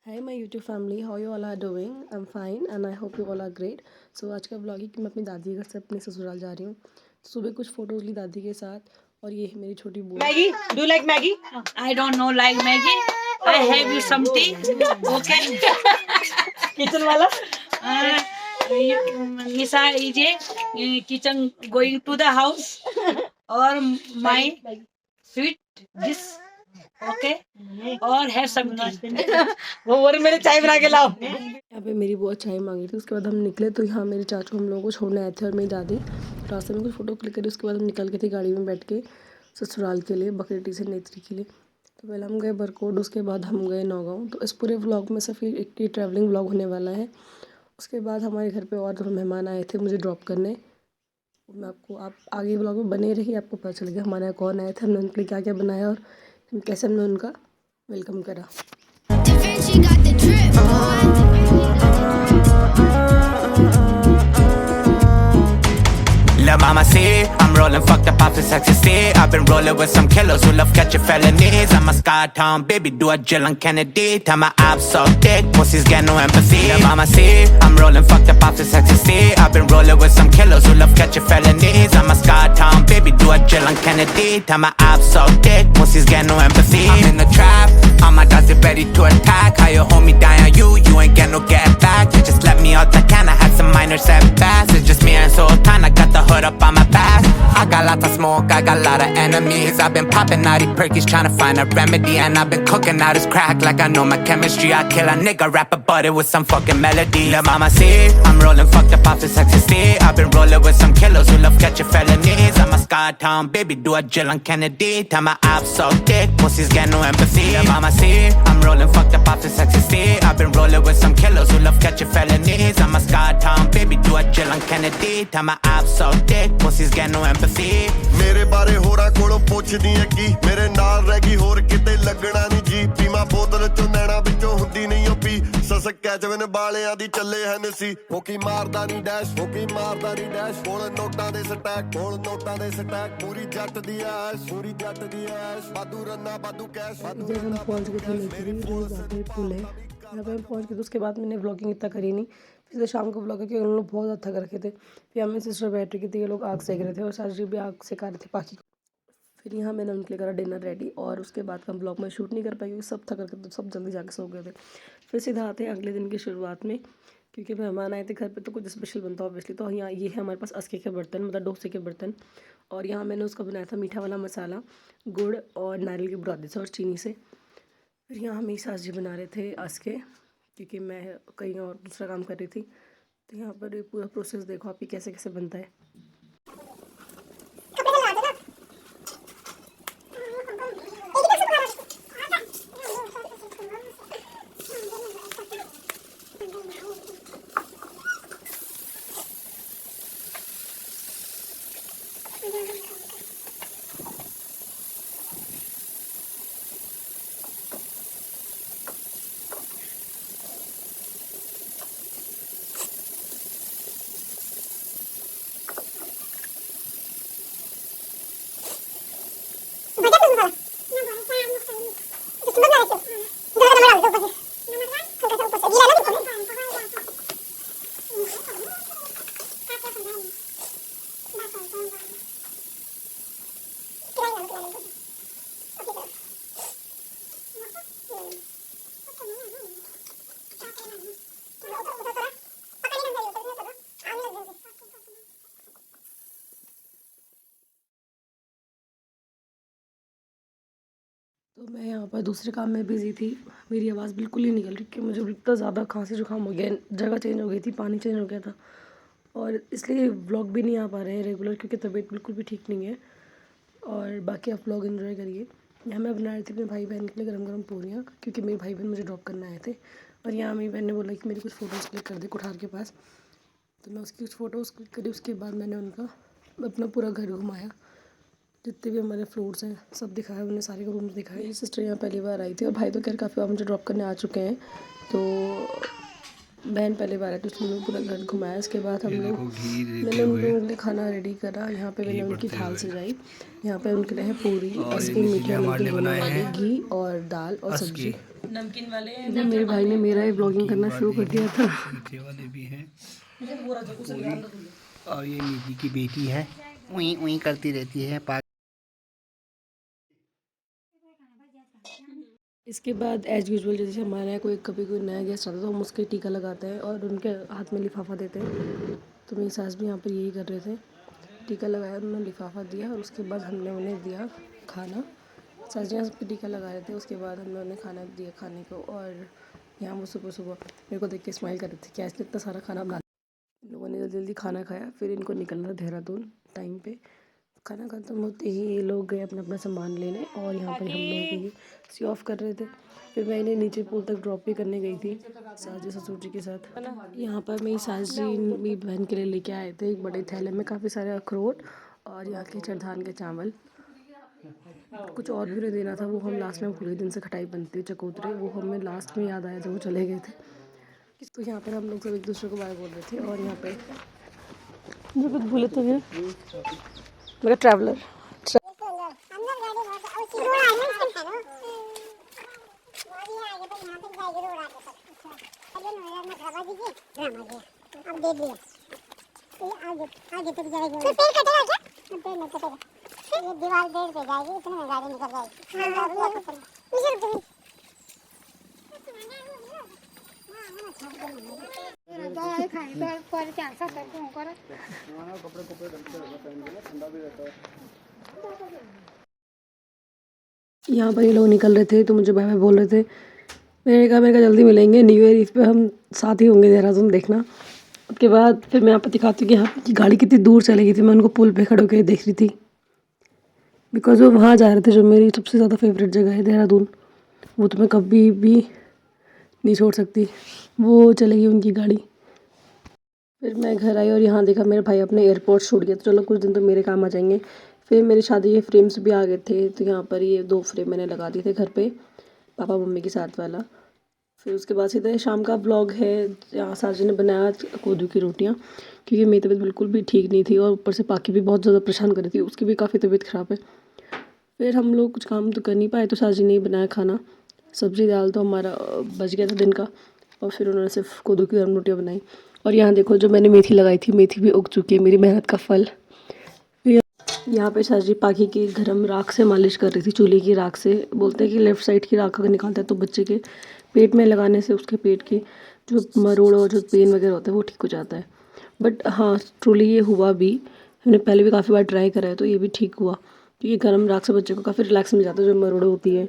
Hi my YouTube family, how you all are doing? I am fine and I hope you all are great. So आज का blog है कि मैं अपनी दादी के घर से अपने ससुराल जा रही हूँ। सुबह कुछ फ़ोटोज़ ली दादी के साथ और ये है मेरी छोटी बुआ। Maggie, do you like Maggie? I don't know like Maggie. I have you some tea. Okay. Kitchen wala. Nisa is a kitchen going to the house or my sweet dish. Okay. और have some tea. वो और मेरे चाय बना के लाओ. यहाँ पे मेरी बुआ चाय मांगी थी। उसके बाद हम निकले तो यहाँ मेरे चाचू हम लोगों को छोड़ने आए थे और मेरी दादी। रास्ते में कुछ फ़ोटो क्लिक करी, उसके बाद हम निकल गए थे गाड़ी में बैठ के ससुराल के लिए, बकरीटी से नेत्री के लिए। तो पहले हम गए बरकोट, उसके बाद हम गए नौगांव। तो इस पूरे व्लॉग में सिर्फ एक ट्रैवलिंग व्लॉग होने वाला है। उसके बाद हमारे घर पे और थोड़े मेहमान आए थे मुझे ड्रॉप करने। मैं आपको आप आगे व्लॉग में बने रहिए, आपको पता चलेगा हमारे यहाँ कौन आए थे, हमने उनके लिए क्या क्या बनाया और कैसे हमने उनका वेलकम करा। Lil' mama see, I'm rolling fucked up off this ecstasy. I've been rolling with some killers who love catching felonies. I'm a Skytown baby, do a Jill and Kennedy. Tell my abs so thick, pussies get no empathy. Lil' mama see, I'm rolling fucked up off this ecstasy. I've been rolling with some killers who love catching felonies. I'm a Skytown baby, do a Jill and Kennedy. Tell my abs so thick, pussies get no empathy. I'm in the trap, all my dogs are ready to attack. How you hold me down on you ain't get no get back. You just let me out the can, I had some minor setbacks. It's just me and Sultan, I got the hood up on my back. I got lots of smoke, I got a lot of enemies. I've been popping naughty perkies trying to find a remedy. And I've been cooking out his crack like I know my chemistry. I kill a nigga, rap about it with some fucking melody. Lil' mama see, I'm rolling fucked up off this ecstasy. I've been rolling with some killers who love catching felonies. I'm a Skytown baby, do a Jill and Kennedy. Tell my abs so thick, pussies get no empathy. Lil' mama see, I'm rolling fucked up off this ecstasy. I've been rolling with some killers who love catching felonies. I'm a Skytown baby, do a Jill and Kennedy. Tell my abs so thick, pussies get no empathy. ਮੇਰੇ ਬਾਰੇ ਹੋਰਾਂ ਕੋਲੋਂ ਪੁੱਛਦੀ ਐ ਕੀ, ਮੇਰੇ ਨਾਲ ਰਹਿ ਗਈ ਹੋਰ ਕਿਤੇ ਲੱਗਣਾ ਨਹੀਂ ਜੀ। ਪੀਮਾ ਬੋਤਲ ਚੋਂ ਨੈਣਾ ਵਿੱਚੋਂ ਹੁੰਦੀ ਨਹੀਂ ਓ ਪੀ, ਸਸਕ ਕੈਚਵਨ ਬਾਲਿਆਂ ਦੀ ਚੱਲੇ ਹਨ ਸੀ। ਹੋ ਕੀ ਮਾਰਦਾ ਨਹੀਂ ਡੈਸ਼, ਹੋ ਕੀ ਮਾਰਦਾ ਨਹੀਂ ਡੈਸ਼। ਕੋਲ ਨੋਟਾਂ ਦੇ ਸਟੈਕ, ਕੋਲ ਨੋਟਾਂ ਦੇ ਸਟੈਕ। ਪੂਰੀ ਜੱਟ ਦੀ ਐਸ਼, ਪੂਰੀ ਜੱਟ ਦੀ ਐਸ਼। ਵਾਧੂ ਰੰਨਾ ਵਾਧੂ ਕੈਸ਼, वाधू जब हम पहुँच गए थे मेत्री पुल है, यहाँ पे हम पहुँच गए थे। उसके बाद मैंने व्लॉगिंग इतना करी नहीं, फिर शाम को व्लॉग है कि उन लोग बहुत ज़्यादा थक रखे थे। फिर हमें सिस्टर बैठ रही थी, ये लोग आग सेक रहे थे और सासू भी आग सेका रहे थे पाखी को। फिर यहाँ मैंने उनके लिए करा डिनर रेडी और उसके बाद का ब्लॉग में शूट नहीं कर पाई क्योंकि सब थक रखे थे, सब जल्दी जाके सो गए थे। फिर सीधा आते हैं अगले दिन की शुरुआत में, क्योंकि मेहमान आए थे घर पे तो कुछ स्पेशल बनता है ऑब्वियसली। तो यहाँ ये है हमारे पास अस्के के बर्तन, मतलब डोसे के बर्तन। और यहाँ मैंने उसका बनाया था मीठा वाला मसाला, गुड़ और नारियल के बुरादे से और चीनी से। फिर यहाँ मेरी सास जी बना रहे थे अस्के, क्योंकि मैं कहीं और दूसरा काम कर रही थी। तो यहाँ पर ये पूरा प्रोसेस देखो आप, कैसे कैसे बनता है। तो मैं यहाँ पर दूसरे काम में बिज़ी थी, मेरी आवाज़ बिल्कुल ही निकल रही कि मुझे इतना ज़्यादा खांसी जुकाम हो गया, जगह चेंज हो गई थी, पानी चेंज हो गया था और इसलिए व्लॉग भी नहीं आ पा रहे हैं रेगुलर, क्योंकि तबीयत बिल्कुल भी ठीक नहीं है। और बाकी आप व्लॉग एंजॉय करिए। यहाँ मैं बना रही थी अपने भाई बहन के लिए गरम गरम पूरियाँ, क्योंकि मेरे भाई बहन मुझे ड्रॉप करने आए थे। और यहाँ मेरी बहन ने बोला कि मेरी कुछ फ़ोटोज़ क्लिक कर दे कुठार के पास, तो मैं उसकी कुछ फ़ोटोज़ क्लिक करी। उसके बाद मैंने उनका अपना पूरा घर घुमाया, जितने भी हमारे फ्लोर्स हैं सब दिखाया, उन्हें सारे रूम्स दिखाए। मेरी सिस्टर यहाँ पहली बार आई थी और भाई तो खैर काफ़ी बार मुझे ड्रॉप करने आ चुके हैं। तो बहन पहली बार आई तो उसने पूरा घर घुमाया। उसके बाद हम लोग मैंने उनके लिए खाना रेडी करा। यहाँ पे मैंने उनकी थाल सजाई। यहाँ पे उनके लिए पूरी, उसके मीठे नमकीन बनाए, घी और दाल और सब्जी। नमकीन वाले जब मेरे भाई ने मेरा ही ब्लॉगिंग करना शुरू कर दिया था। मीठे वाले भी हैं और ये निधि की बेटी है, उई उई करती रहती है। इसके बाद एज यूजुअल जैसे हमारे यहाँ कभी कोई नया गेस्ट आता है तो हम उसके टीका लगाते हैं और उनके हाथ में लिफाफा देते हैं। तो मेरी सास भी यहाँ पर यही कर रहे थे, टीका लगाया, उन्होंने लिफाफा दिया और उसके बाद हमने उन्हें दिया खाना। सास जी यहाँ सब पे टीका लगा रहे थे, उसके बाद हमने उन्हें खाना दिया खाने को। और यहाँ वो सुबह सुबह मेरे को देख के स्माइल कर रहे थे, क्या इसने इतना सारा खाना बना। इन लोगों ने जल्दी जल्दी खाना खाया, फिर इनको निकलना देहरादून टाइम पे। खाना खत्म होते ही ये लोग गए अपना अपना सामान लेने और यहाँ पर हम लोग ये सी ऑफ कर रहे थे। फिर मैं इन्हें नीचे पुल तक ड्रॉप भी करने गई थी सास जी ससुर जी के साथ। यहाँ पर मेरी सास जी मेरी बहन के लिए लेके आए थे एक बड़े थैले में काफ़ी सारे अखरोट और यहाँ के चरधान के चावल। कुछ और भी उन्हें देना था, वो हम लास्ट में भूल गए। दिन से खटाई बनती चकोतरे, वो हमें लास्ट में याद आया जब वो चले गए थे। तो यहाँ पर हम लोग सब एक दूसरे को बाय बोल रहे थे और यहाँ पे जो कुछ भूले तो ये मेरा ट्रैवलर यहाँ पर ये लोग निकल रहे थे तो मुझे बाय बाय बोल रहे थे। मैंने कहा जल्दी मिलेंगे, न्यू ईयर ईव पे हम साथ ही होंगे देहरादून, देखना। उसके बाद फिर मैं यहाँ पर दिखाती हूँ कि यहाँ की गाड़ी कितनी दूर चली गई थी। मैं उनको पुल पे खड़े होकर देख रही थी बिकॉज वो वहाँ जा रहे थे जो मेरी सबसे ज़्यादा फेवरेट जगह है देहरादून। वो तो मैं कभी भी नहीं छोड़ सकती, वो चलेगी उनकी गाड़ी। फिर मैं घर आई और यहाँ देखा मेरे भाई अपने एयरपोर्ट छोड़ गया, तो चलो कुछ दिन तो मेरे काम आ जाएंगे। फिर मेरी शादी के फ्रेम्स भी आ गए थे, तो यहाँ पर ये 2 फ्रेम मैंने लगा दिए थे घर पे, पापा मम्मी के साथ वाला। फिर उसके बाद सीधे शाम का व्लॉग है। यहाँ साजी ने बनाया कद्दू की रोटियाँ, क्योंकि मेरी तबीयत बिल्कुल भी ठीक नहीं थी और ऊपर से पाकि भी बहुत ज़्यादा परेशान कर रही थी, उसकी भी काफ़ी तबीयत ख़राब है। फिर हम लोग कुछ काम तो कर नहीं पाए, तो साजी ने ही बनाया खाना। सब्ज़ी दाल तो हमारा बच गया था दिन का, और फिर उन्होंने सिर्फ कद्दू की गर्म रोटियाँ बनाई। और यहाँ देखो जो मैंने मेथी लगाई थी, मेथी भी उग चुकी है, मेरी मेहनत का फल। यहाँ पे साजी पाकि की गरम राख से मालिश कर रही थी, चूल्हे की राख से। बोलते हैं कि लेफ़्ट साइड की राख अगर निकालता है तो बच्चे के पेट में लगाने से उसके पेट की जो मरोड़ और जो पेन वगैरह होता है वो ठीक हो जाता है। बट हाँ, ट्रूली ये हुआ भी। हमने पहले भी काफ़ी बार ट्राई करा है, तो ये भी ठीक हुआ, क्योंकि गर्म राख से बच्चे को काफ़ी रिलैक्स मिल जाता है जो मरोड़ होती है।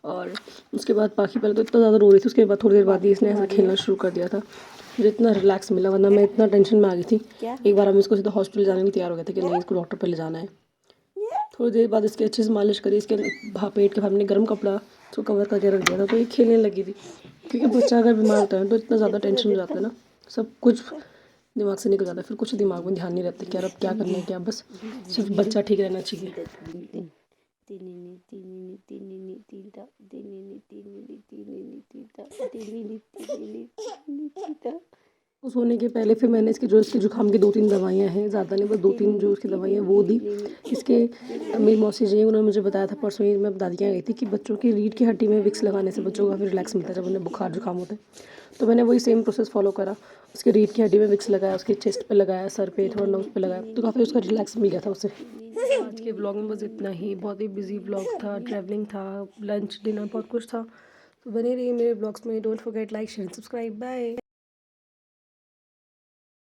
और उसके बाद पाकि पहले तो इतना ज़्यादा रो रही थी, उसके बाद थोड़ी देर बाद ही इसने ऐसा खेलना शुरू कर दिया था। मुझे इतना रिलैक्स मिला, वरना मैं इतना टेंशन में आ गई थी। एक बार हम इसको सीधा हॉस्पिटल जाने के लिए तैयार हो गए थे कि नहीं, इसको डॉक्टर पे ले जाना है। थोड़ी देर बाद इसके अच्छे से मालिश करी, इसके पेट के हमने गर्म कपड़ा उसको कवर करके रख दिया था, तो ये खेलने लगी थी। क्योंकि बच्चा अगर बीमार होता है तो इतना ज़्यादा टेंशन हो जाता है ना, सब कुछ दिमाग से निकल जाता है, फिर कुछ दिमाग में ध्यान नहीं रहता कि यार अब क्या करना है, क्या बस सिर्फ बच्चा ठीक रहना चाहिए। सोने के पहले फिर मैंने इसके जुकाम की 2-3 दवाइयाँ हैं, ज़्यादा नहीं, बस 2-3 जो उसकी दवाइयाँ वो दी। इसके मेरी मौसी जी उन्होंने मुझे बताया था परसों ही, मैं दादी के यहाँ गई थी, कि बच्चों की रीढ़ की हड्डी में विक्स लगाने से बच्चों को काफ़ी रिलैक्स मिलता है जब उन्हें बुखार जुकाम होता है। तो मैंने वही सेम प्रोसेस फॉलो करा, उसकी रीढ़ की हड्डी में विक्स लगाया, उसके चेस्ट पे लगाया, सर पे, थोड़ा नोज पे लगाया, तो काफ़ी उसका रिलैक्स मिल गया था उससे। आज के ब्लॉग में बस इतना ही, बहुत ही बिजी ब्लॉग था, ट्रैवलिंग था, लंच डिनर बहुत कुछ था। तो बने रहिए मेरे ब्लॉग्स में। Don't forget like share subscribe, bye.